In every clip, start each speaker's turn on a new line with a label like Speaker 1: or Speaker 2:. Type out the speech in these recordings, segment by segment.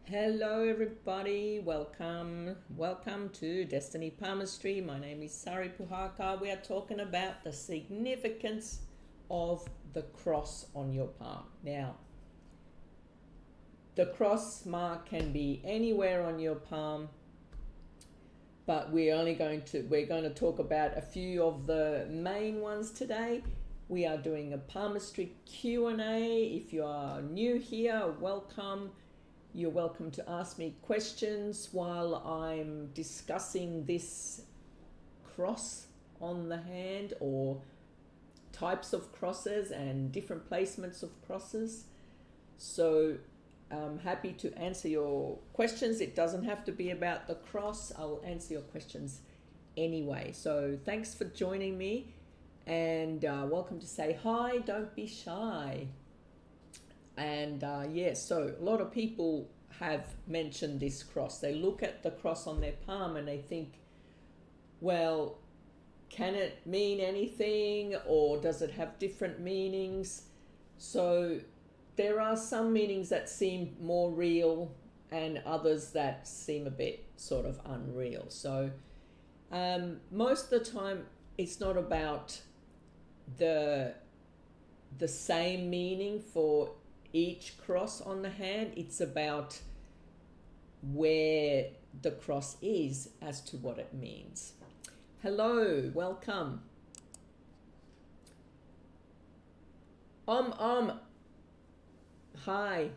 Speaker 1: Hello everybody, welcome to Destiny Palmistry. My name is Sari Puhaka. We are talking about the significance of the cross on your palm. Now, the cross mark can be anywhere on your palm, but we're going to talk about a few of the main ones today. We are doing a palmistry Q&A. If you are new here, welcome. You're welcome to ask me questions while I'm discussing this cross on the hand, or types of crosses and different placements of crosses. So I'm happy to answer your questions. It doesn't have to be about the cross. I'll answer your questions anyway. So thanks for joining me, and welcome to say hi. Don't be shy. And so a lot of people have mentioned this cross. They look at the cross on their palm and they think, well, can it mean anything, or does it have different meanings? So there are some meanings that seem more real and others that seem a bit sort of unreal. So most of the time it's not about the same meaning for each cross on the hand. It's about where the cross is as to what it means. Hello, welcome. Hi,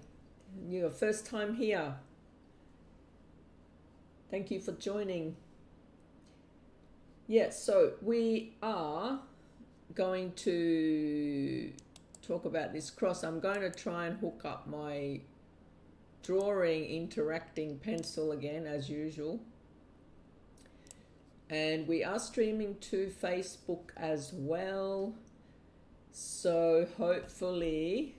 Speaker 1: you're first time here. Thank you for joining. Yes, so we are going to talk about this cross. I'm going to try and hook up my drawing interacting pencil again as usual, and we are streaming to Facebook as well, so hopefully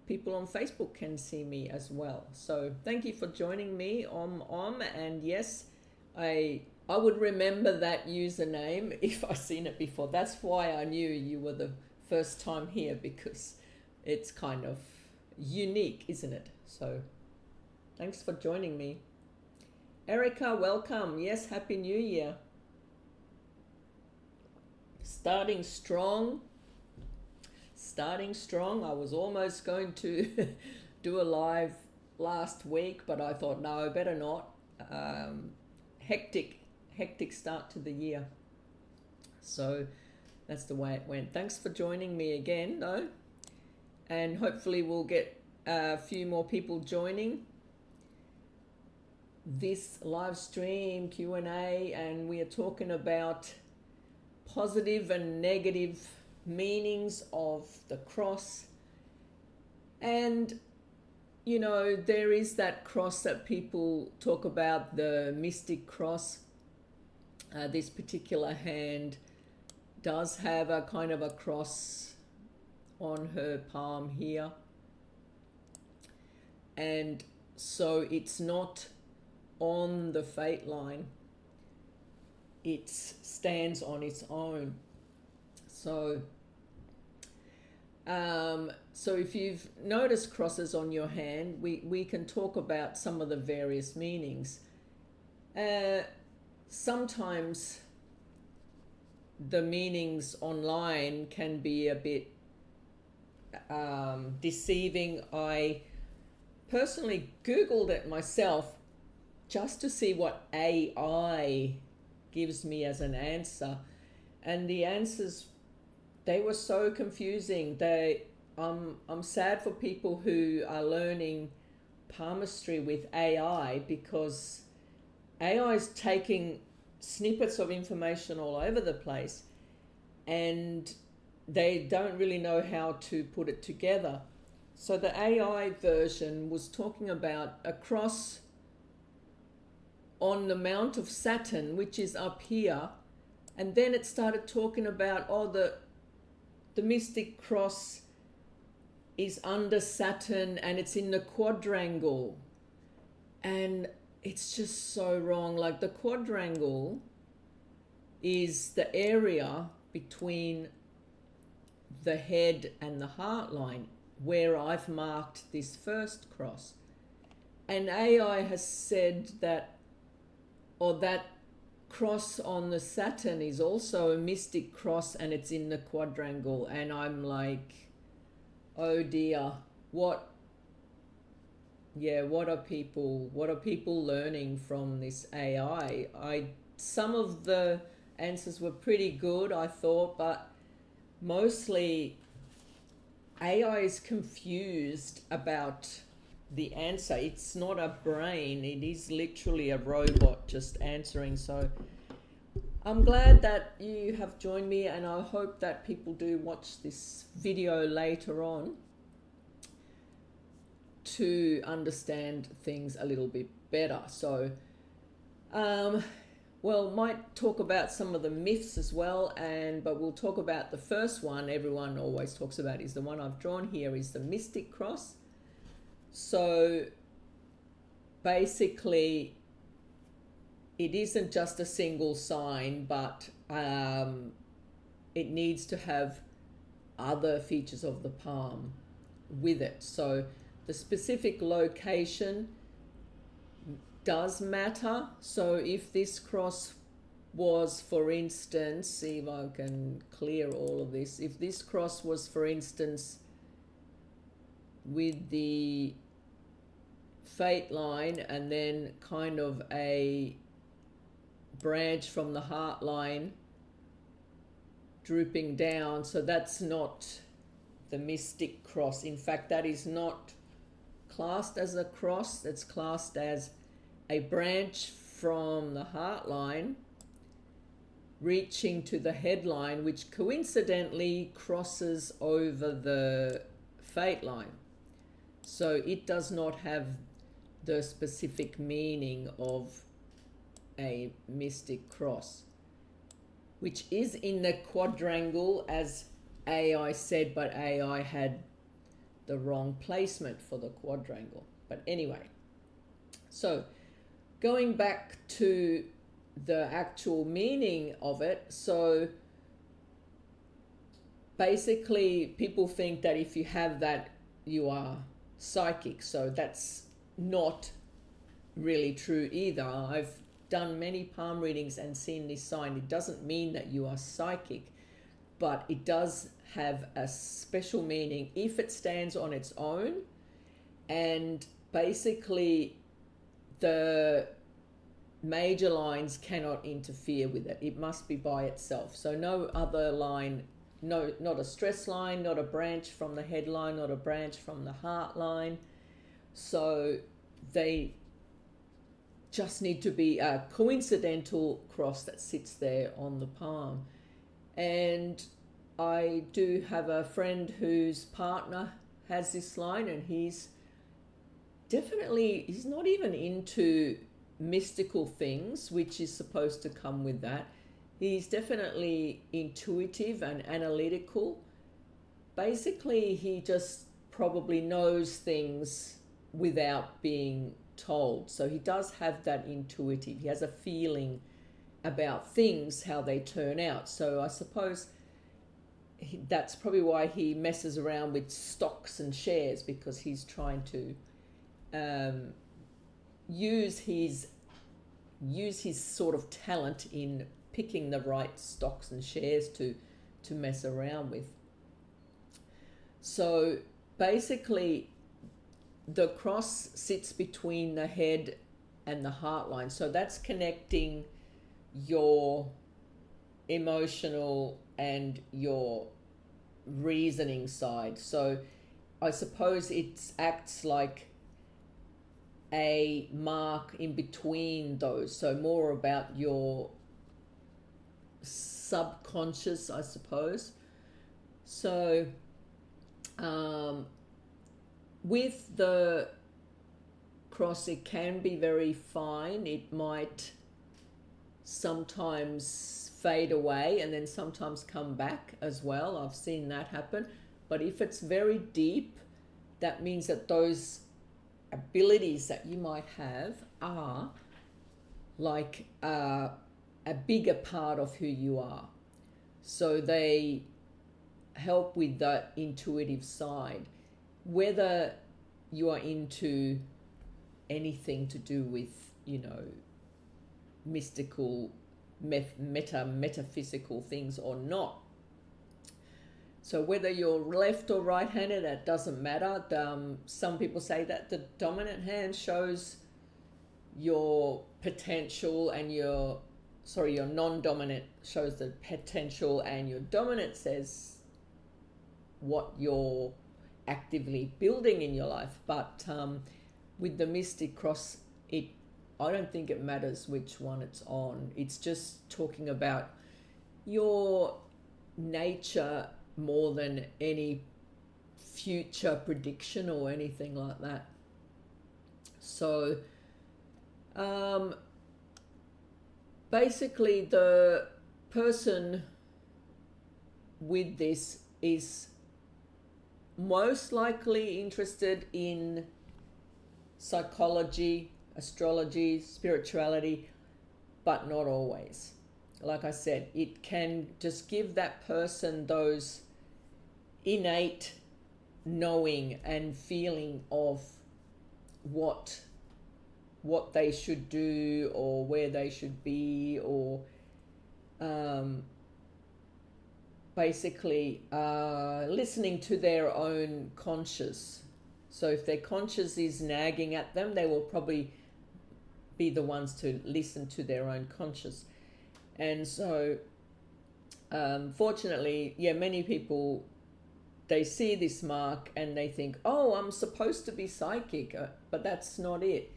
Speaker 1: people on Facebook can see me as well. So thank you for joining me, and yes, I would remember that username if I've seen it before. That's why I knew you were the first time here, because it's kind of unique, isn't it? So thanks for joining me. Erica, welcome. Yes, Happy New Year. Starting strong. I was almost going to do a live last week, but I thought, no, better not. Hectic start to the year. So that's the way it went. Thanks for joining me again, though. And hopefully we'll get a few more people joining this live stream Q&A, and we are talking about positive and negative meanings of the cross. And you know, there is that cross that people talk about, the mystic cross. This particular hand does have a kind of a cross on her palm here, and so it's not on the fate line, it stands on its own. So if you've noticed crosses on your hand, we can talk about some of the various meanings. Sometimes the meanings online can be a bit deceiving. I personally Googled it myself just to see what AI gives me as an answer, and the answers, they were so confusing. I'm sad for people who are learning palmistry with AI, because AI is taking snippets of information all over the place, and they don't really know how to put it together. So the AI version was talking about a cross on the Mount of Saturn, which is up here, and then it started talking about, the mystic cross is under Saturn and it's in the quadrangle. And it's just so wrong. Like, the quadrangle is the area between the head and the heart line. where I've marked this first cross. And AI has said that, or that cross on the Saturn is also a mystic cross, and it's in the quadrangle. And I'm like, oh dear, what are people learning from this AI? Some of the answers were pretty good, I thought, but mostly AI is confused about the answer. It's not a brain, it is literally a robot just answering. So I'm glad that you have joined me, and I hope that people do watch this video later on to understand things a little bit better. So might talk about some of the myths as well, but we'll talk about the first one everyone always talks about, is the one I've drawn here, is the mystic cross. So basically it isn't just a single sign, but it needs to have other features of the palm with it. So the specific location does matter. So if this cross was, for instance, see if I can clear all of this. If this cross was, for instance, with the fate line and then kind of a branch from the heart line drooping down, so that's not the mystic cross. In fact, that is not classed as a cross. That's classed as a branch from the heart line reaching to the headline, which coincidentally crosses over the fate line. So it does not have the specific meaning of a mystic cross, which is in the quadrangle, as AI said, but AI had the wrong placement for the quadrangle. But anyway, so going back to the actual meaning of it, so basically people think that if you have that, you are psychic. So that's not really true either. I've done many palm readings and seen this sign. It doesn't mean that you are psychic, but it does have a special meaning if it stands on its own, and basically the major lines cannot interfere with it. It must be by itself. So no other line, no, not a stress line, not a branch from the headline, not a branch from the heart line. So they just need to be a coincidental cross that sits there on the palm. And I do have a friend whose partner has this line, and he's not even into mystical things, which is supposed to come with that. He's definitely intuitive and analytical. Basically, he just probably knows things without being told. So he does have that intuitive. He has a feeling about things, how they turn out. So I suppose that's probably why he messes around with stocks and shares, because he's trying to use his sort of talent in picking the right stocks and shares to mess around with. So basically the cross sits between the head and the heart line. So that's connecting your emotional and your reasoning side. So I suppose it acts like a mark in between those. So more about your subconscious, I suppose. So with the cross, it can be very fine. It might sometimes fade away and then sometimes come back as well. I've seen that happen. But if it's very deep, that means that those abilities that you might have are like a bigger part of who you are. So they help with that intuitive side. whether you are into anything to do with, mystical, metaphysical things or not. So whether you're left or right-handed, that doesn't matter. Some people say that the dominant hand shows your potential and your non-dominant shows the potential, and your dominant says what you're actively building in your life. But with the mystic cross, I don't think it matters which one it's on. It's just talking about your nature more than any future prediction or anything like that. So basically the person with this is most likely interested in psychology, astrology, spirituality, but not always. Like I said, it can just give that person those innate knowing and feeling of what they should do or where they should be, or basically listening to their own conscious. So if their conscious is nagging at them, they will probably be the ones to listen to their own conscious. And so fortunately, many people, they see this mark and they think, oh, I'm supposed to be psychic, but that's not it.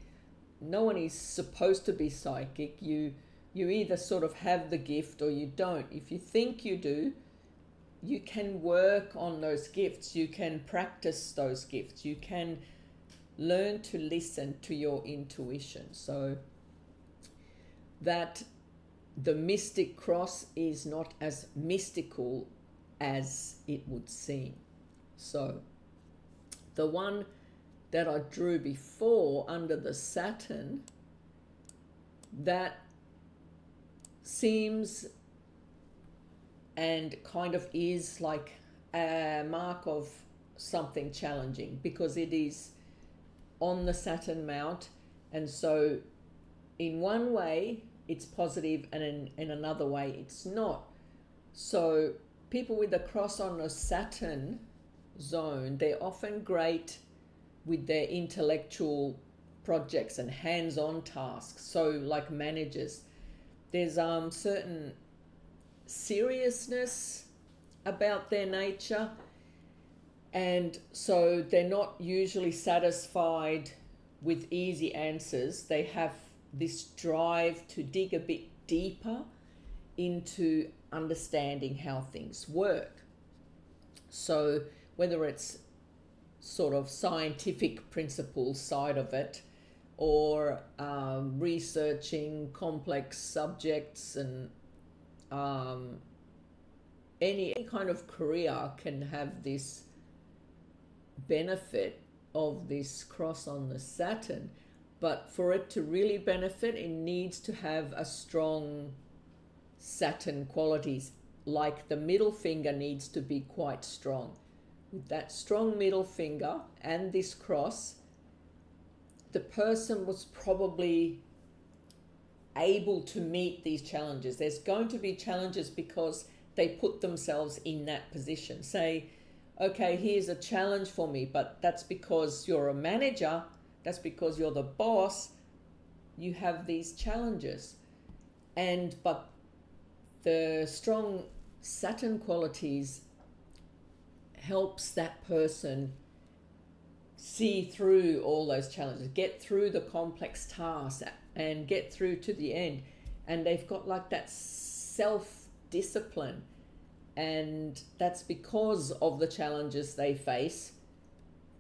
Speaker 1: No one is supposed to be psychic. You either sort of have the gift or you don't. If you think you do, you can work on those gifts. You can practice those gifts. You can learn to listen to your intuition. So that the mystic cross is not as mystical as it would seem. So the one that I drew before under the Saturn, that seems and kind of is like a mark of something challenging, because it is on the Saturn mount, and so in one way it's positive and in another way it's not. So people with a cross on the Saturn zone, they're often great with their intellectual projects and hands-on tasks. So like managers, there's certain seriousness about their nature, and so they're not usually satisfied with easy answers. They have this drive to dig a bit deeper into understanding how things work. So whether it's sort of scientific principles side of it, or researching complex subjects, and any kind of career can have this benefit of this cross on the Saturn. But for it to really benefit, it needs to have a strong Saturn qualities, like the middle finger needs to be quite strong. With that strong middle finger and this cross, the person was probably able to meet these challenges. There's going to be challenges because they put themselves in that position. Say, okay, here's a challenge for me, but that's because you're a manager, that's because you're the boss, you have these challenges. But the strong Saturn qualities helps that person see through all those challenges, get through the complex tasks and get through to the end. And they've got like that self-discipline, and that's because of the challenges they face.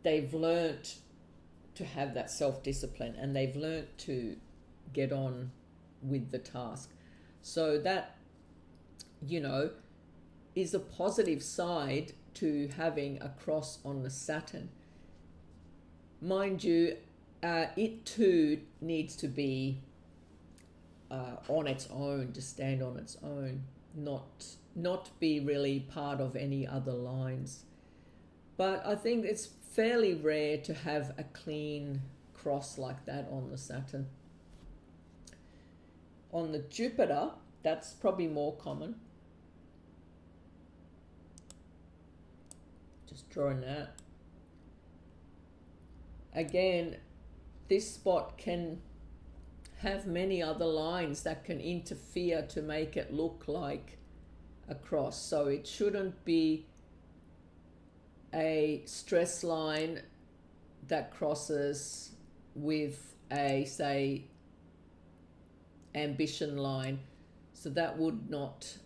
Speaker 1: They've learnt to have that self-discipline, and they've learnt to get on with the task. So that, is a positive side to having a cross on the Saturn. Mind you, it too needs to be on its own, to stand on its own, not be really part of any other lines. But I think it's fairly rare to have a clean cross like that on the Saturn. On the Jupiter, that's probably more common. Just drawing that. Again, this spot can have many other lines that can interfere to make it look like a cross. So it shouldn't be a stress line that crosses with a, say, ambition line. So that would not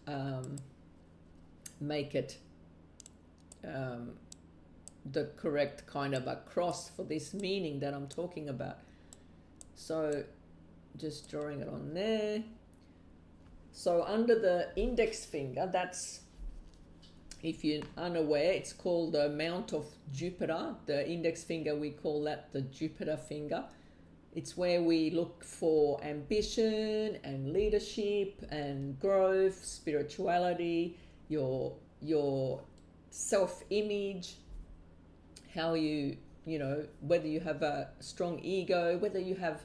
Speaker 1: make it the correct kind of a cross for this meaning that I'm talking about. So just drawing it on there. So under the index finger, that's, if you're unaware, it's called the mount of Jupiter. The index finger, we call that the Jupiter finger. It's where we look for ambition and leadership and growth, spirituality, your self-image, how you know, whether you have a strong ego, whether you have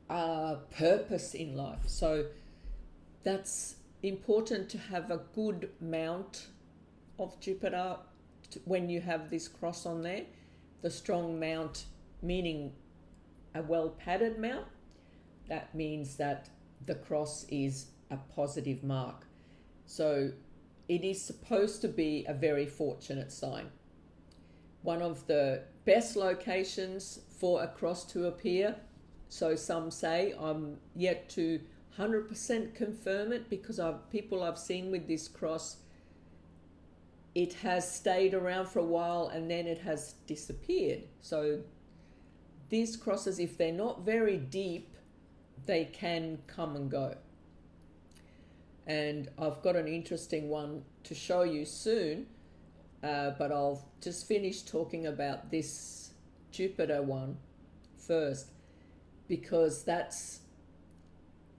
Speaker 1: a purpose in life. So that's important to have a good mount of Jupiter when you have this cross on there. The strong mount meaning a well padded mount. That means that the cross is a positive mark. So it is supposed to be a very fortunate sign. One of the best locations for a cross to appear, so some say, I'm yet to 100% confirm it, because people I've seen with this cross, it has stayed around for a while and then it has disappeared. So these crosses, if they're not very deep, they can come and go. And I've got an interesting one to show you soon, but I'll just finish talking about this Jupiter one first, because that's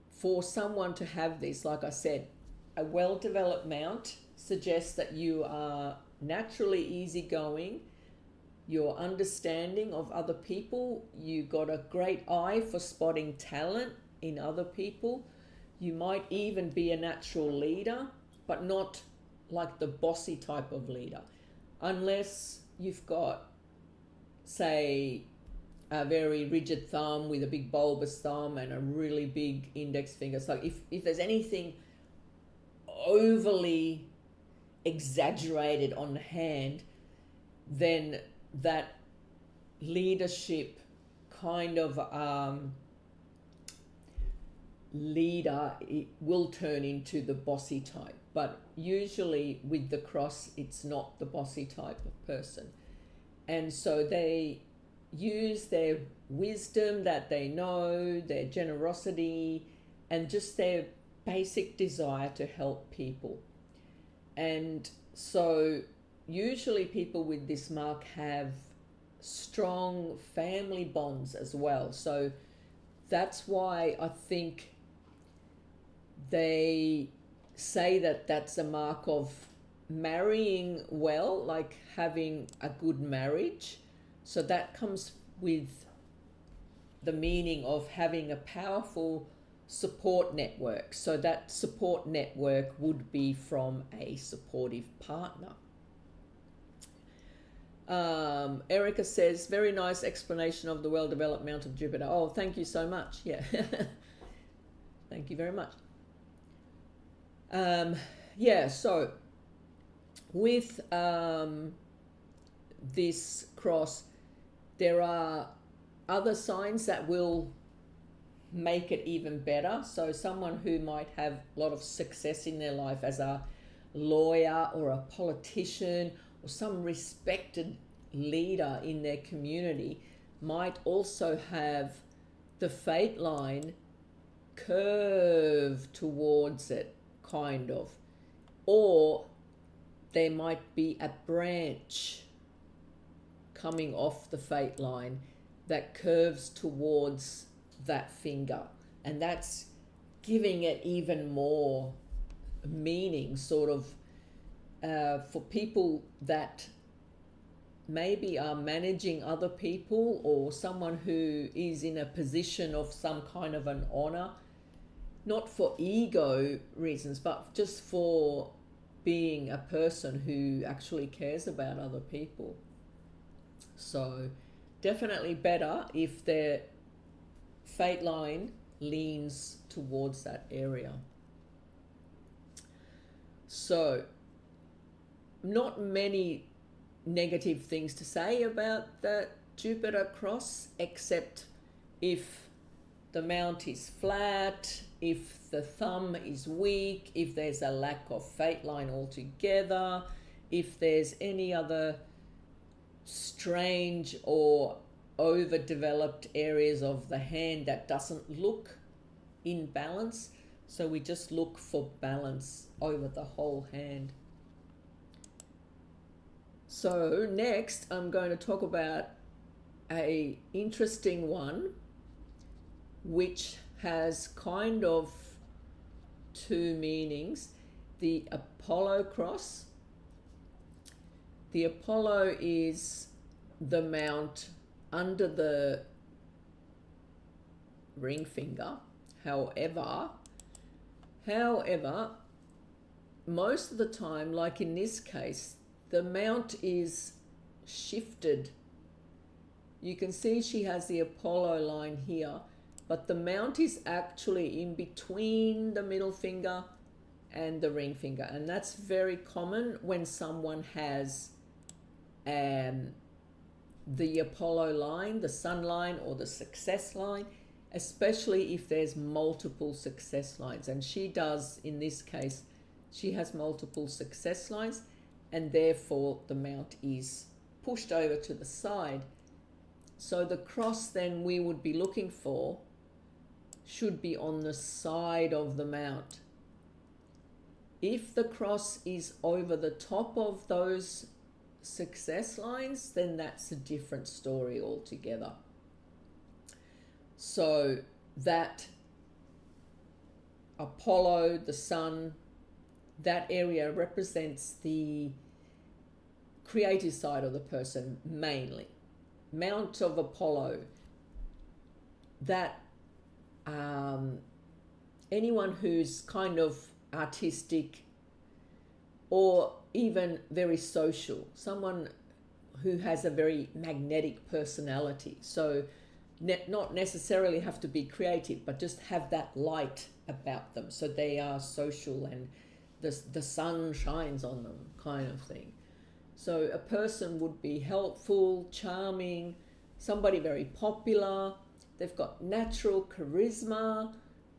Speaker 1: for someone to have this. Like I said, a well-developed mount suggests that you are naturally easygoing, your understanding of other people, you got a great eye for spotting talent in other people. You might even be a natural leader, but not like the bossy type of leader, unless you've got, say, a very rigid thumb with a big bulbous thumb and a really big index finger. So if there's anything overly exaggerated on the hand, then that leadership kind of leader, it will turn into the bossy type. But usually with the cross, it's not the bossy type of person. And so they use their wisdom that they know, their generosity, and just their basic desire to help people. And so usually people with this mark have strong family bonds as well. So that's why I think they say that that's a mark of marrying well, like having a good marriage. So that comes with the meaning of having a powerful support network. So that support network would be from a supportive partner. Erica says, very nice explanation of the well-developed mount of Jupiter. Oh, thank you so much. Yeah. Thank you very much. Yeah, so with this cross, there are other signs that will make it even better. So someone who might have a lot of success in their life as a lawyer or a politician or some respected leader in their community might also have the fate line curve towards it, kind of. Or there might be a branch coming off the fate line that curves towards that finger, and that's giving it even more meaning, sort of, for people that maybe are managing other people, or someone who is in a position of some kind of an honor, not for ego reasons, but just for being a person who actually cares about other people. So definitely better if their fate line leans towards that area. So not many negative things to say about the Jupiter cross, except if the mount is flat, if the thumb is weak, if there's a lack of fate line altogether, if there's any other strange or overdeveloped areas of the hand that doesn't look in balance. So we just look for balance over the whole hand. So next I'm going to talk about a interesting one which has kind of two meanings. The Apollo cross. The Apollo is the mount under the ring finger. However, most of the time, like in this case, the mount is shifted. You can see she has the Apollo line here, but the mount is actually in between the middle finger and the ring finger. And that's very common when someone has the Apollo line, the sun line, or the success line, especially if there's multiple success lines. And she does, in this case, she has multiple success lines, and therefore the mount is pushed over to the side. So the cross then we would be looking for should be on the side of the mount. If the cross is over the top of those success lines, then that's a different story altogether. So that Apollo, the sun, that area represents the creative side of the person mainly. Mount of Apollo, that anyone who's kind of artistic or even very social, someone who has a very magnetic personality. So not necessarily have to be creative, but just have that light about them. So they are social and the sun shines on them, kind of thing. So a person would be helpful, charming, somebody very popular. They've got natural charisma,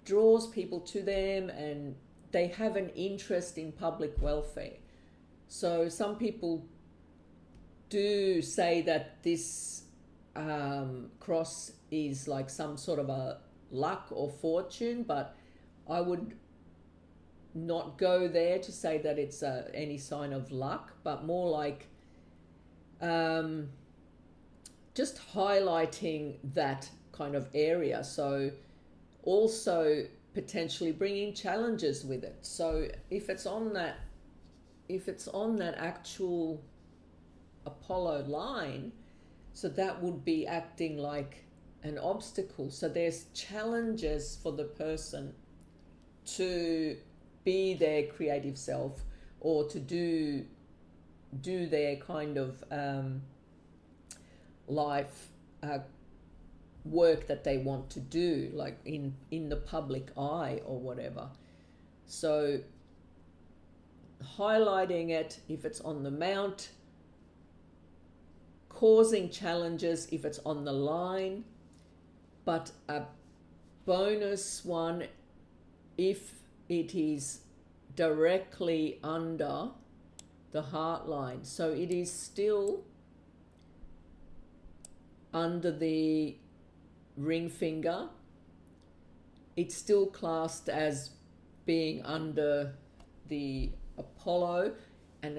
Speaker 1: draws people to them, and they have an interest in public welfare. So some people do say that this cross is like some sort of a luck or fortune, but I would not go there to say that it's any sign of luck, but more like just highlighting that kind of area. So also potentially bringing challenges with it. So if it's on that actual Apollo line, so that would be acting like an obstacle. So there's challenges for the person to be their creative self, or to do their kind of life work that they want to do, like in the public eye or whatever. So highlighting it if it's on the mount, causing challenges if it's on the line, but a bonus one if it is directly under the heart line. So it is still under the ring finger. It's still classed as being under the Apollo, and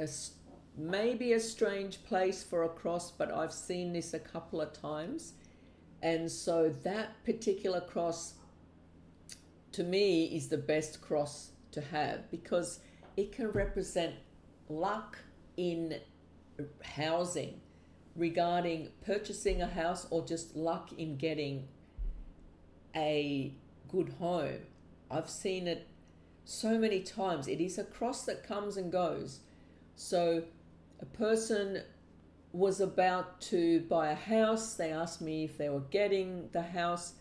Speaker 1: maybe a strange place for a cross, but I've seen this a couple of times. And so that particular cross to me is the best cross to have, because it can represent luck in housing. regarding purchasing a house or just luck in getting a good home. I've seen it so many times. It is a cross that comes and goes. So a person was about to buy a house. They asked me if they were getting the house.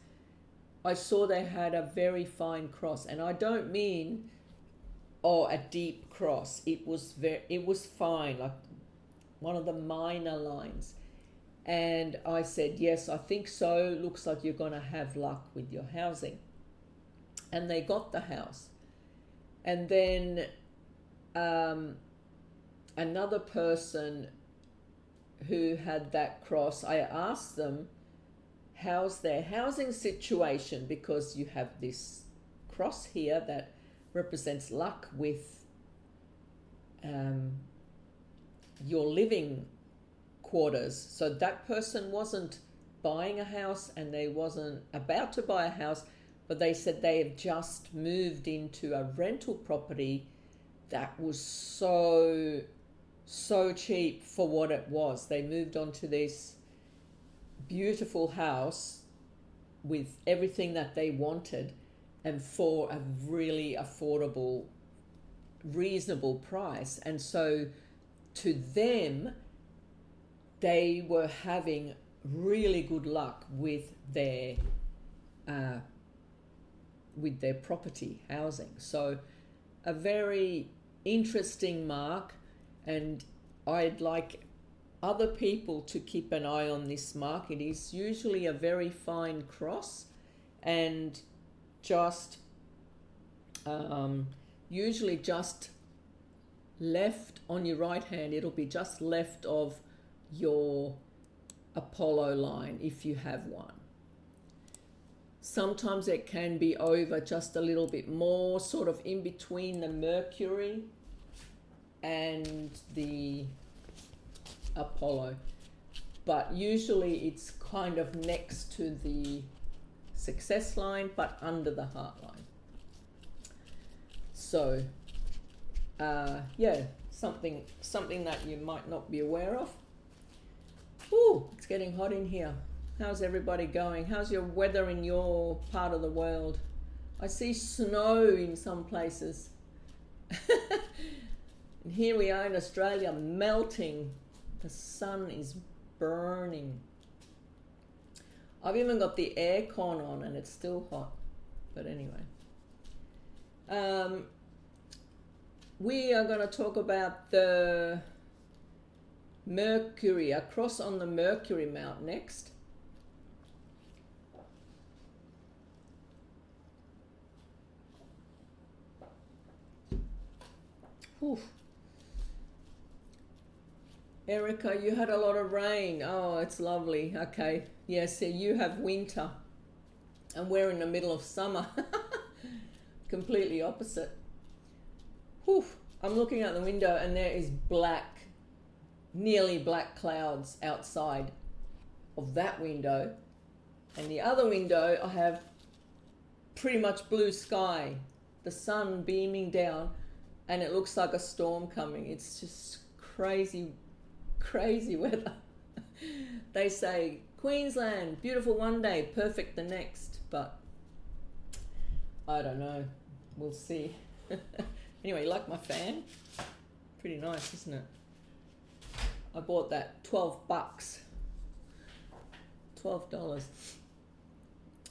Speaker 1: I saw they had a very fine cross, and I don't mean a deep cross. It was fine, like one of the minor lines. And I said, yes, I think so. Looks like you're going to have luck with your housing. And they got the house. And then another person who had that cross, I asked them, how's their housing situation? Because you have this cross here that represents luck with your living quarters. So that person wasn't buying a house and they wasn't about to buy a house, but they said they have just moved into a rental property that was so cheap for what it was. They moved onto this beautiful house with everything that they wanted and for a really affordable, reasonable price. And so to them, they were having really good luck with their property housing. So a very interesting mark, and I'd like other people to keep an eye on this mark. It is usually a very fine cross, and just usually just left on your right hand. It'll be just left of your Apollo line if you have one. Sometimes it can be over just a little bit more, sort of in between the Mercury and the Apollo, but usually it's kind of next to the success line but under the heart line. So yeah, something that you might not be aware of. Ooh, it's getting hot in here. How's everybody going? How's your weather in your part of the world? I see snow in some places. And here we are in Australia, melting. The sun is burning. I've even got the aircon on and it's still hot. But anyway. We are going to talk about the Mercury, a cross on the Mercury mount next. Whew. Erica, you had a lot of rain. Oh, it's lovely. Okay. Yes, yeah, so you have winter and we're in the middle of summer. Completely opposite. Whew. I'm looking out the window and there is black, nearly black clouds outside of that window. And the other window, I have pretty much blue sky, the sun beaming down, and it looks like a storm coming. It's just crazy weather. They say Queensland, beautiful one day, perfect the next, but I don't know. We'll see. Anyway, you like my fan? Pretty nice, isn't it? I bought that $12. $12.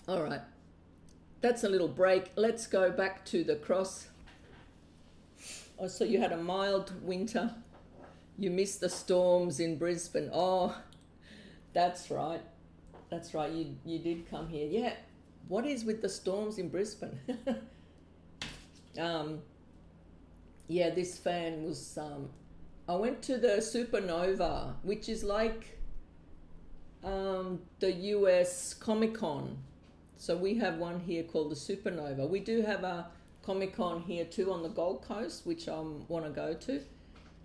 Speaker 1: All right. That's a little break. Let's go back to the cross. Oh, so you had a mild winter. You missed the storms in Brisbane. Oh, that's right. That's right. You did come here. Yeah. What is with the storms in Brisbane? Yeah, this fan was... I went to the Supernova, which is like the US Comic-Con. So we have one here called the Supernova. We do have a Comic-Con here too on the Gold Coast, which I want to go to.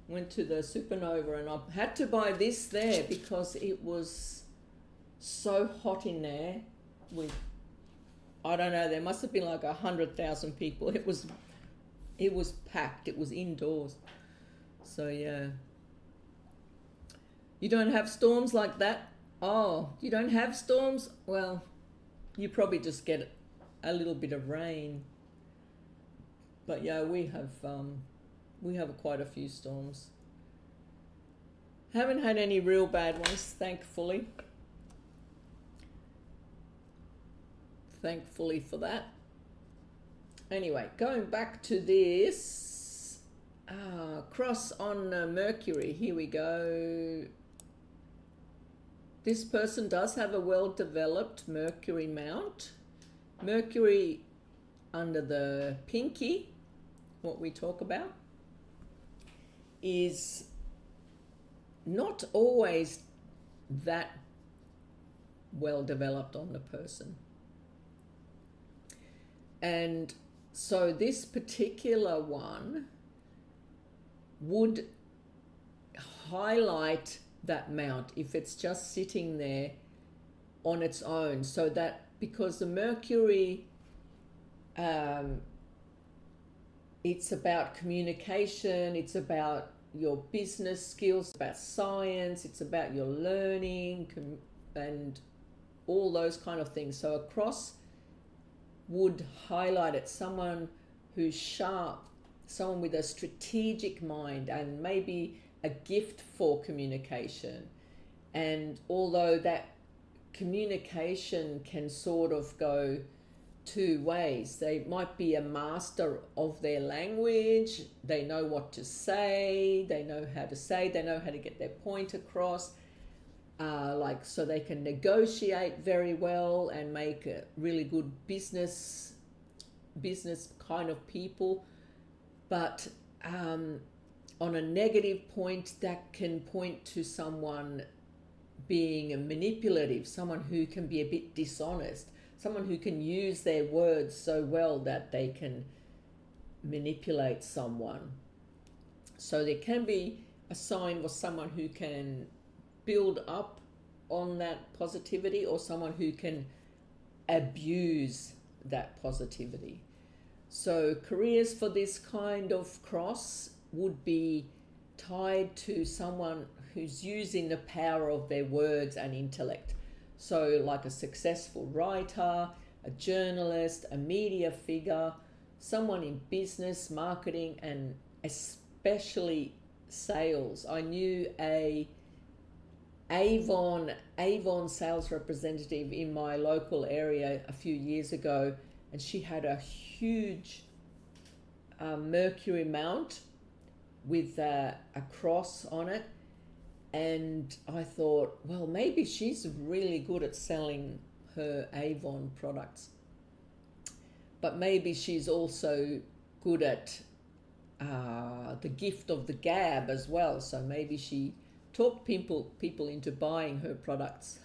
Speaker 1: Went to the Supernova and I had to buy this there because it was so hot in there with, I don't know, there must have been like 100,000 people. It was packed. It was indoors. So yeah. You don't have storms like that? Oh, you don't have storms? Well, you probably just get a little bit of rain. But yeah, we have quite a few storms. Haven't had any real bad ones, thankfully. Thankfully for that. Anyway, going back to this cross on Mercury. Here we go. This person does have a well-developed Mercury mount. Mercury under the pinky, what we talk about, is not always that well developed on the person. And so this particular one would highlight that mount if it's just sitting there on its own. So that, because the Mercury, it's about communication, it's about your business skills, about science, it's about your learning and all those kind of things. So a cross would highlight it, someone who's sharp, someone with a strategic mind and maybe a gift for communication. And although that communication can sort of go two ways, they might be a master of their language, they know what to say, they know how to get their point across, so they can negotiate very well and make a really good business kind of people. But on a negative point, that can point to someone being a manipulative, someone who can be a bit dishonest, someone who can use their words so well that they can manipulate someone. So there can be a sign for someone who can build up on that positivity, or someone who can abuse that positivity. So careers for this kind of cross would be tied to someone who's using the power of their words and intellect. So like a successful writer, a journalist, a media figure, someone in business, marketing, and especially sales. I knew a Avon sales representative in my local area a few years ago, and she had a huge Mercury mount with a cross on it. And I thought, well, maybe she's really good at selling her Avon products, but maybe she's also good at the gift of the gab as well. So maybe she talked people into buying her products.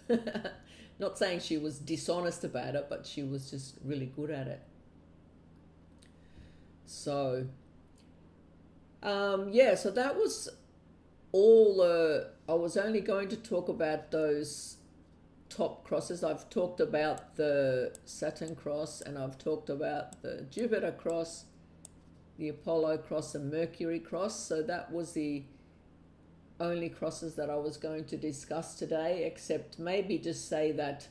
Speaker 1: Not saying she was dishonest about it, but she was just really good at it. So so that was all. I was only going to talk about those top crosses. I've talked about the Saturn cross, and I've talked about the Jupiter cross, the Apollo cross, and Mercury cross. So that was the only crosses that I was going to discuss today, except maybe just say that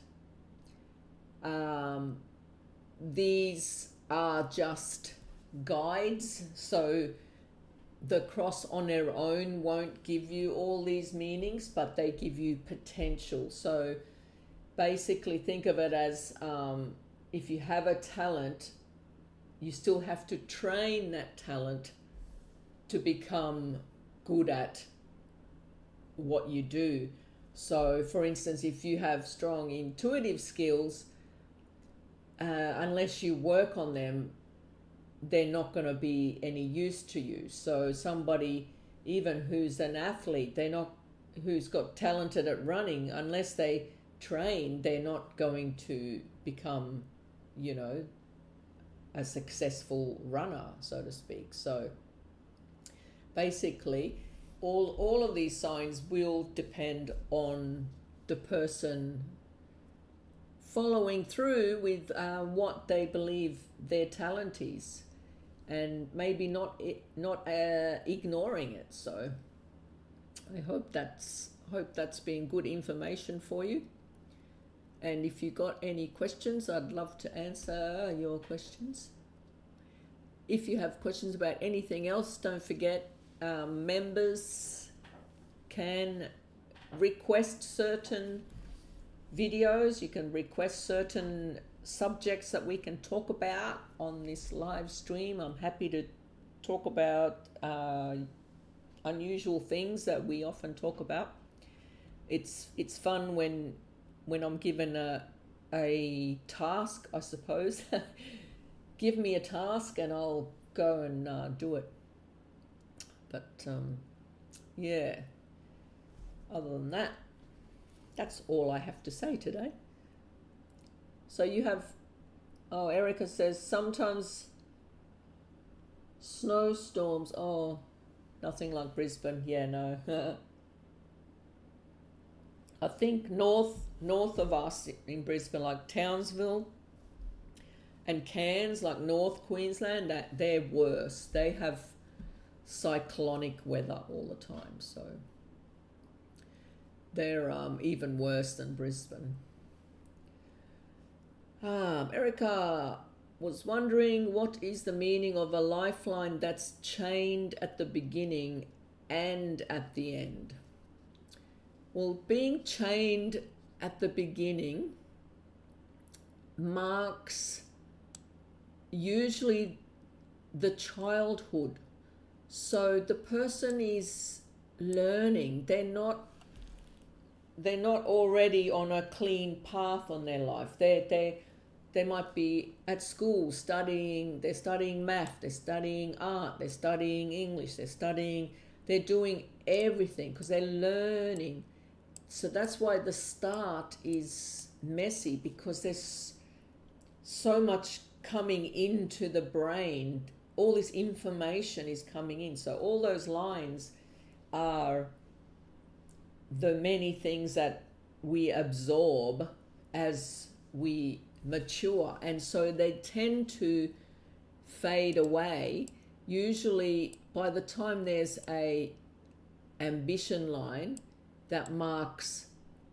Speaker 1: these are just guides. So the cross on their own won't give you all these meanings, but they give you potential. So basically think of it as if you have a talent, you still have to train that talent to become good at what you do. So for instance, if you have strong intuitive skills, unless you work on them, they're not going to be any use to you. So somebody even who's an athlete, who's got talented at running, unless they train, they're not going to become, a successful runner, so to speak. So basically all of these signs will depend on the person following through with what they believe their talent is, and maybe not ignoring it. So I hope that's hope that's been good information for you. And if you got any questions, I'd love to answer your questions. If you have questions about anything else, don't forget members can request certain videos. You can request certain subjects that we can talk about on this live stream. I'm happy to talk about unusual things that we often talk about. It's fun when I'm given a task, I suppose. Give me a task and I'll go and do it. But yeah, other than that, that's all I have to say today. So you have, oh, Erica says sometimes snowstorms. Oh, nothing like Brisbane. Yeah, no. I think north of us in Brisbane, like Townsville and Cairns, like North Queensland, that they're worse. They have cyclonic weather all the time, so they're even worse than Brisbane. Erica was wondering, what is the meaning of a lifeline that's chained at the beginning and at the end? Well, being chained at the beginning marks usually the childhood. So the person is learning. They're not already on a clean path on their life. They might be at school studying. They're studying math. They're studying art. They're studying English. They're doing everything because they're learning. So that's why the start is messy, because there's so much coming into the brain. All this information is coming in. So all those lines are the many things that we absorb as we mature. And so they tend to fade away. Usually by the time there's a ambition line that marks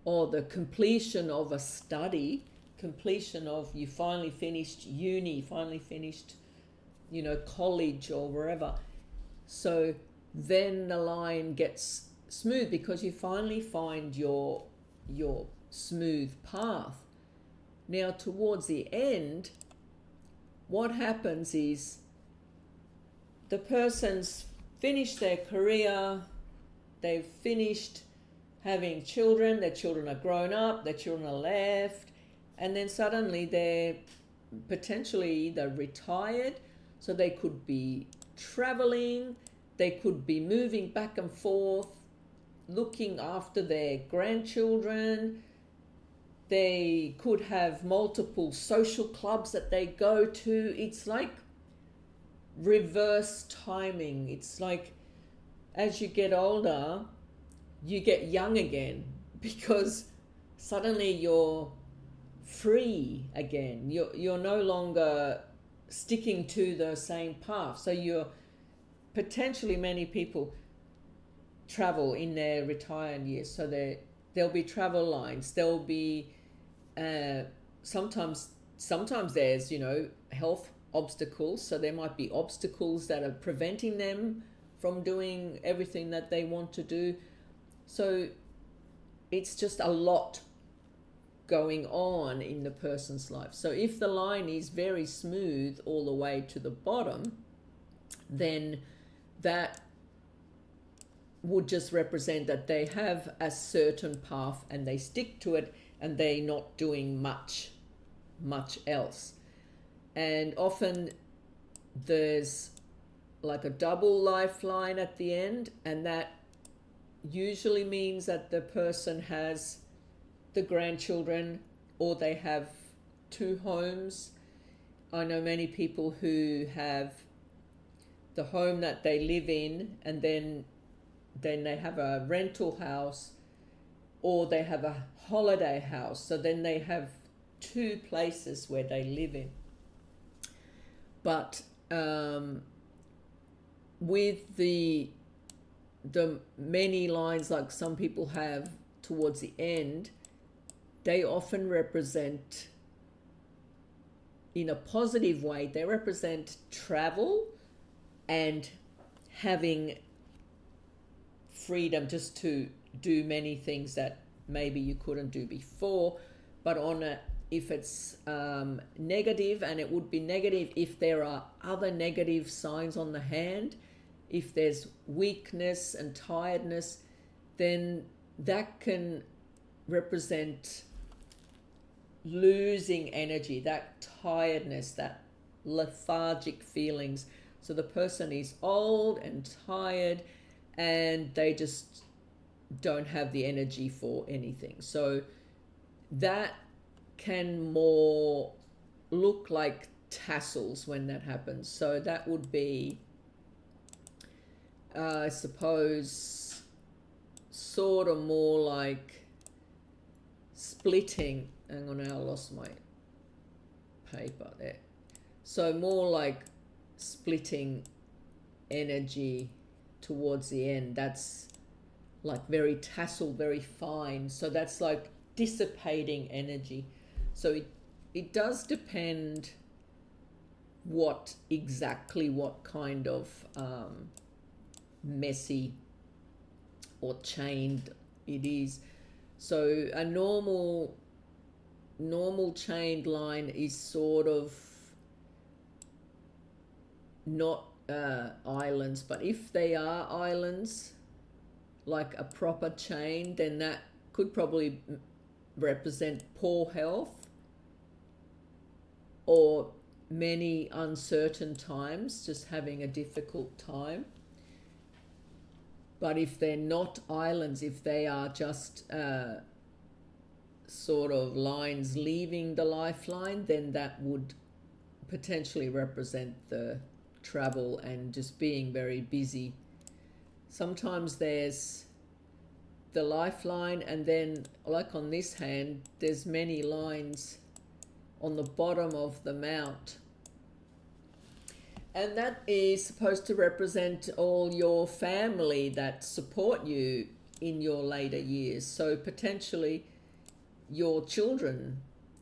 Speaker 1: the completion of a study, completion of, you finally finished uni, finally finished, college or wherever. So then the line gets smooth because you finally find your smooth path. Now towards the end, what happens is the person's finished their career, they've finished having children, their children are grown up, their children are left, and then suddenly they're potentially either retired, so they could be traveling, they could be moving back and forth, looking after their grandchildren, they could have multiple social clubs that they go to. It's like reverse timing. It's like as you get older, you get young again, because suddenly you're free again. You're no longer sticking to the same path. So you're potentially, many people travel in their retired years. So there'll be travel lines. There'll be sometimes there's health obstacles. So there might be obstacles that are preventing them from doing everything that they want to do. So it's just a lot going on in the person's life. So if the line is very smooth all the way to the bottom, then that would just represent that they have a certain path and they stick to it, and they're not doing much else. And often there's like a double lifeline at the end, and that usually means that the person has the grandchildren, or they have two homes. I know many people who have the home that they live in, and then they have a rental house, or they have a holiday house. So then they have two places where they live in. But with the the many lines like some people have towards the end, they often represent, in a positive way, they represent travel and having freedom just to do many things that maybe you couldn't do before. But if it's negative, and it would be negative if there are other negative signs on the hand, if there's weakness and tiredness, then that can represent losing energy, that tiredness, that lethargic feelings. So the person is old and tired and they just don't have the energy for anything. So that can more look like tassels when that happens. So that would be, I suppose, sort of more like splitting. Hang on, now I lost my paper there. So more like splitting energy towards the end. That's like very tassel, very fine. So that's like dissipating energy. So it does depend what kind of messy or chained it is. So a normal chained line is sort of not islands, but if they are islands, like a proper chain, then that could probably represent poor health or many uncertain times, just having a difficult time. But if they're not islands, if they are just sort of lines leaving the lifeline, then that would potentially represent the travel and just being very busy. Sometimes there's the lifeline, and then like on this hand, there's many lines on the bottom of the mount. And that is supposed to represent all your family that support you in your later years. So potentially your children.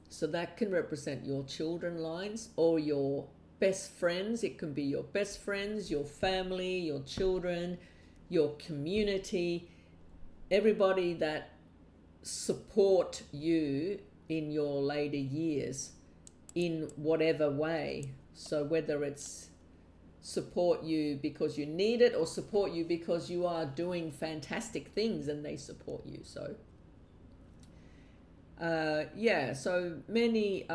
Speaker 1: So that can represent your children lines, or your best friends. It can be your best friends, your family, your children, your community, everybody that support you in your later years in whatever way. So whether it's support you because you need it, or support you because you are doing fantastic things and they support you. So yeah, so many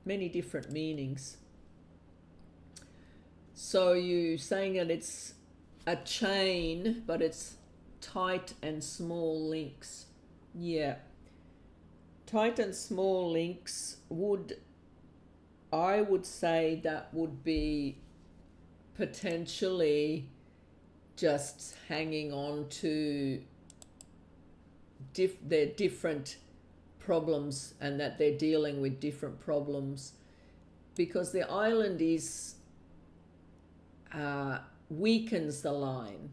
Speaker 1: different meanings. So you saying that it's a chain, but it's tight and small links. Yeah, tight and small links I would say that would be potentially just hanging on to their different problems, and that they're dealing with different problems, because the island is weakens the line.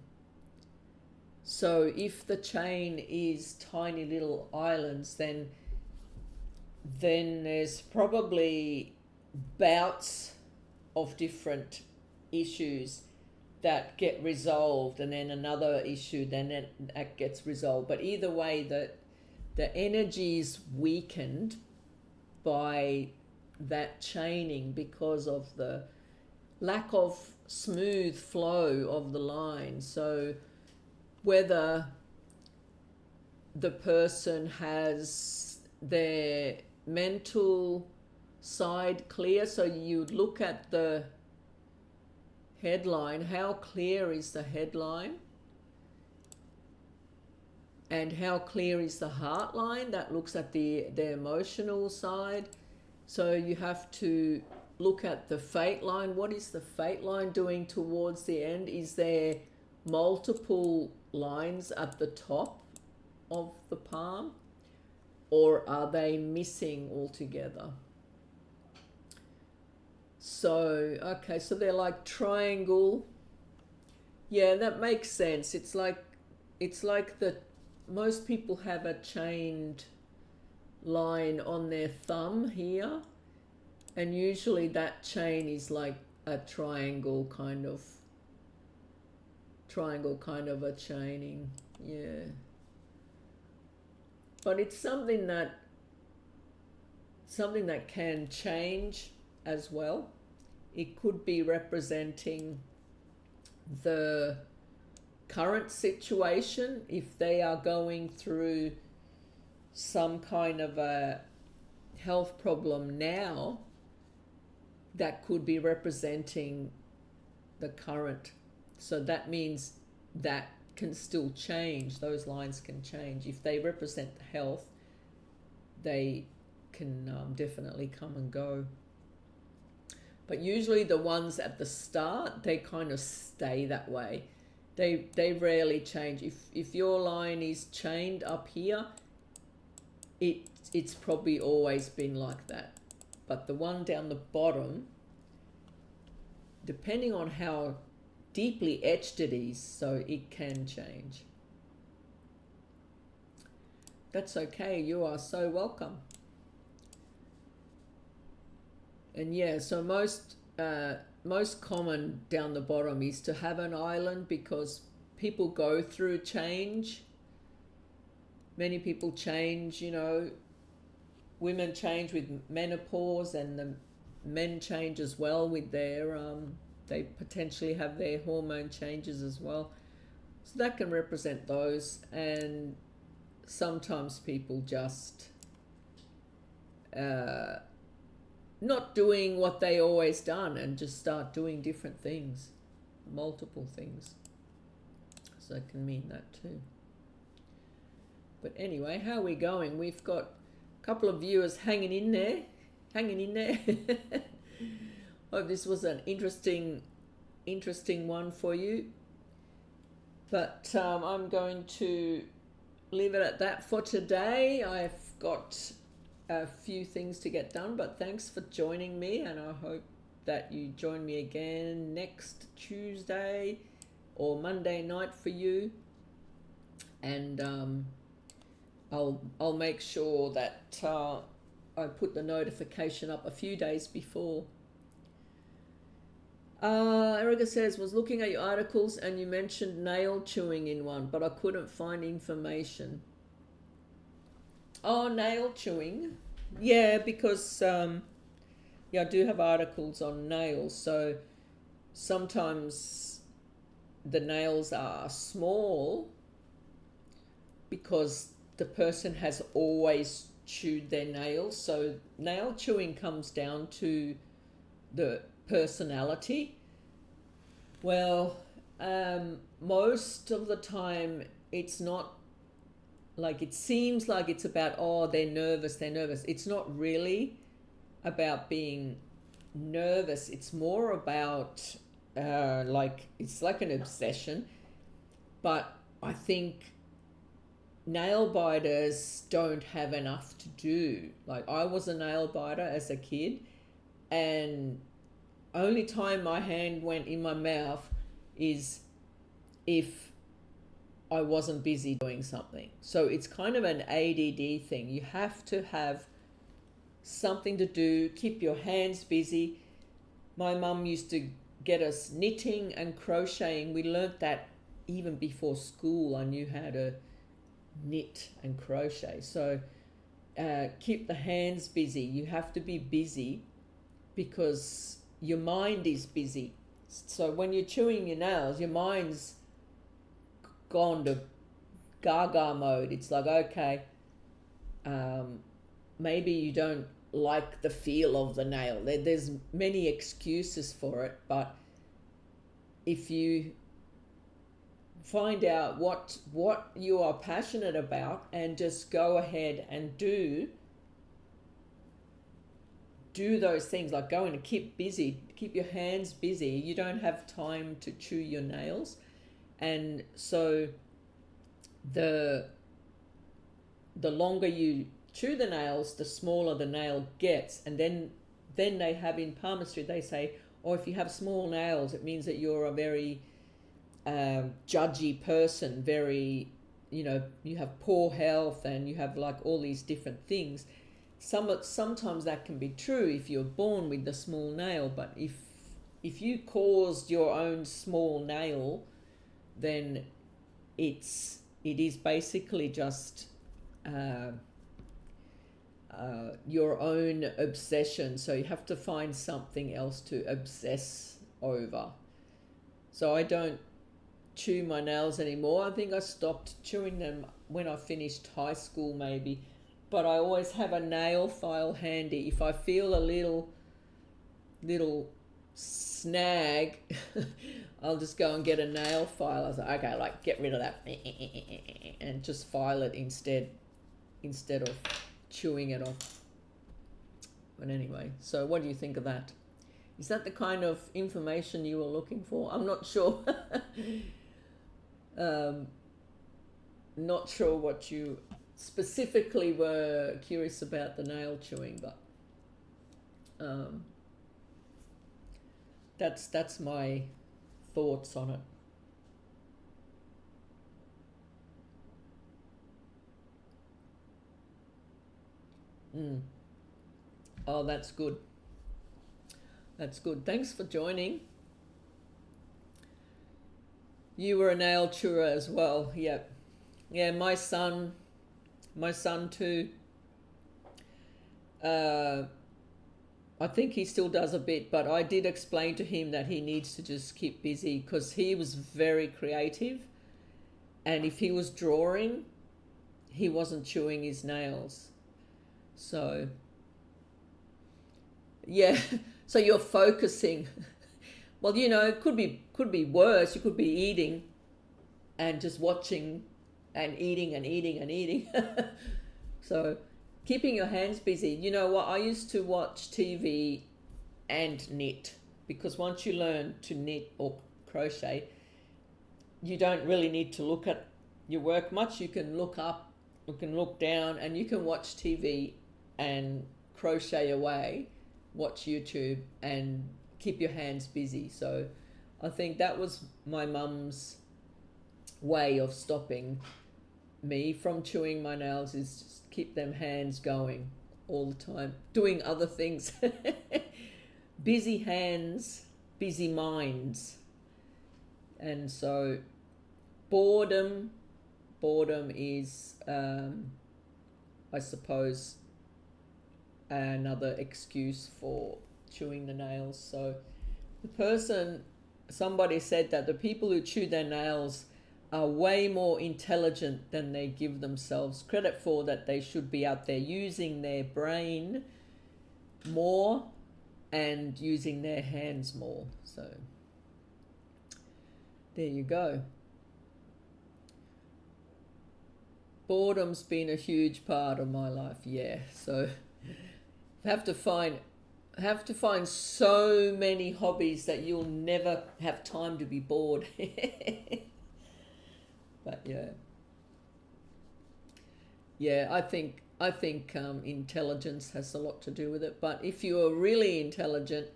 Speaker 1: So if the chain is tiny little islands, then there's probably bouts of different issues that get resolved, and then another issue, then that gets resolved. But either way, the energy is weakened by that chaining because of the lack of smooth flow of the line. So whether the person has their mental side clear, so you look at the headline, how clear is the headline, and how clear is the heart line, that looks at the emotional side. So you have to look at the fate line. What is the fate line doing towards the end? Is there multiple lines at the top of the palm, or are they missing altogether? So, okay, so they're like triangle Yeah, that makes sense. It's like the most people have a chained line on their thumb here, and usually that chain is like a triangle kind of a chaining. Yeah. But it's something that can change as well. It could be representing the current situation. If they are going through some kind of a health problem now, that could be representing the current. So that means that can still change. Those lines can change. If they represent health, they can definitely come and go. But usually the ones at the start, they kind of stay that way. They rarely change. If your line is chained up here, it's probably always been like that. But the one down the bottom, depending on how deeply etched it is, so it can change. That's okay. You are so welcome. And yeah, so most common down the bottom is to have an island, because people go through change. Many people change, women change with menopause, and the men change as well with their, they potentially have their hormone changes as well. So that can represent those. And sometimes people just not doing what they always done and just start doing different things, multiple things. So it can mean that too. But anyway, how are we going? We've got a couple of viewers hanging in there. Hope this was an interesting one for you. But I'm going to leave it at that for today. I've got a few things to get done, but thanks for joining me, and I hope that you join me again next Tuesday or Monday night for you. And I'll make sure that I put the notification up a few days before. Erica says, was looking at your articles and you mentioned nail chewing in one, but I couldn't find information. Oh, nail chewing. Yeah, because I do have articles on nails. So sometimes the nails are small because the person has always chewed their nails. So nail chewing comes down to the personality. Well, most of the time it's not, like, it seems like it's about, oh, they're nervous. It's not really about being nervous. It's more about it's like an obsession. But I think nail biters don't have enough to do. Like, I was a nail biter as a kid, and only time my hand went in my mouth is if I wasn't busy doing something. So it's kind of an ADD thing. You have to have something to do, keep your hands busy. My mum used to get us knitting and crocheting. We learnt that even before school. I knew how to knit and crochet. So keep the hands busy. You have to be busy because your mind is busy. So when you're chewing your nails, your mind's gone to gaga mode. It's like, okay, maybe you don't like the feel of the nail. There's many excuses for it, but if you find out what you are passionate about and just go ahead and do those things, like going to keep busy, keep your hands busy. You don't have time to chew your nails. And so the longer you chew the nails, the smaller the nail gets. And then they have in palmistry, they say, oh, if you have small nails, it means that you're a very judgy person, very, you have poor health and you have like all these different things. Sometimes that can be true if you're born with the small nail, but if you caused your own small nail, then it is basically just your own obsession. So you have to find something else to obsess over. So I don't chew my nails anymore. I think I stopped chewing them when I finished high school maybe, but I always have a nail file handy. If I feel a little snag, I'll just go and get a nail file. I was like, okay, like get rid of that and just file it instead of chewing it off. But anyway, so what do you think of that? Is that the kind of information you were looking for? I'm not sure. Not sure what you specifically were curious about the nail chewing, but that's my thoughts on it. Oh, that's good. That's good. Thanks for joining. You were a nail chewer as well. Yep. Yeah, my son too. I think he still does a bit, but I did explain to him that he needs to just keep busy because he was very creative, and if he was drawing, he wasn't chewing his nails. So yeah, so you're focusing. Well, it could be worse. You could be eating and just watching and eating and eating and eating. So keeping your hands busy. You know what? I used to watch TV and knit, because once you learn to knit or crochet, you don't really need to look at your work much. You can look up, you can look down, and you can watch TV and crochet away, watch YouTube and keep your hands busy. So I think that was my mum's way of stopping me from chewing my nails, is just keep them hands going all the time, doing other things. Busy hands, busy minds. And so boredom is I suppose another excuse for chewing the nails. So somebody said that the people who chew their nails are way more intelligent than they give themselves credit for, that they should be out there using their brain more and using their hands more. So there you go. Boredom's been a huge part of my life, yeah. So I have to find so many hobbies that you'll never have time to be bored. But yeah, I think intelligence has a lot to do with it. But if you are really intelligent,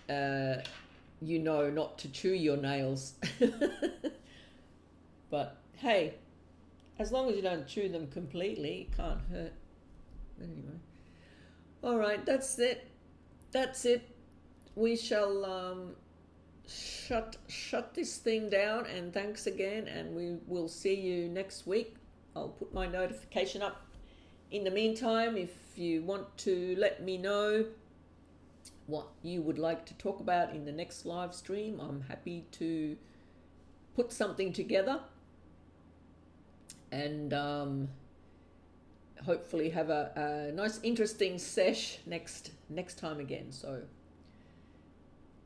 Speaker 1: not to chew your nails. But hey, as long as you don't chew them completely, it can't hurt. Anyway, all right, that's it. We shall shut this thing down, and thanks again, and we will see you next week. I'll put my notification up. In the meantime, if you want to let me know what you would like to talk about in the next live stream, I'm happy to put something together and hopefully have a nice interesting sesh next time again. So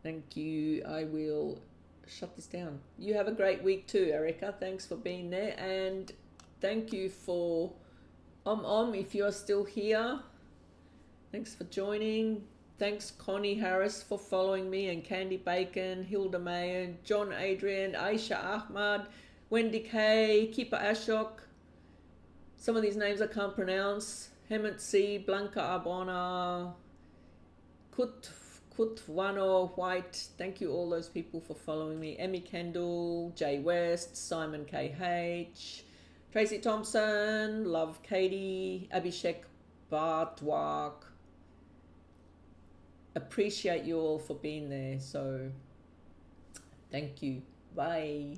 Speaker 1: thank you. I will shut this down. You have a great week too, Erica. Thanks for being there, and thank you for if you're still here. Thanks for joining. Thanks Connie Harris for following me, and Candy Bacon, Hilda Mayer, John Adrian, Aisha Ahmad, Wendy Kay, Kipa Ashok. Some of these names I can't pronounce. Hemant C, Blanca Arbona, Kutwano White, thank you all those people for following me. Emmy Kendall, Jay West, Simon KH, Tracy Thompson, Love Katie, Abhishek Bartwak. Appreciate you all for being there. So thank you. Bye.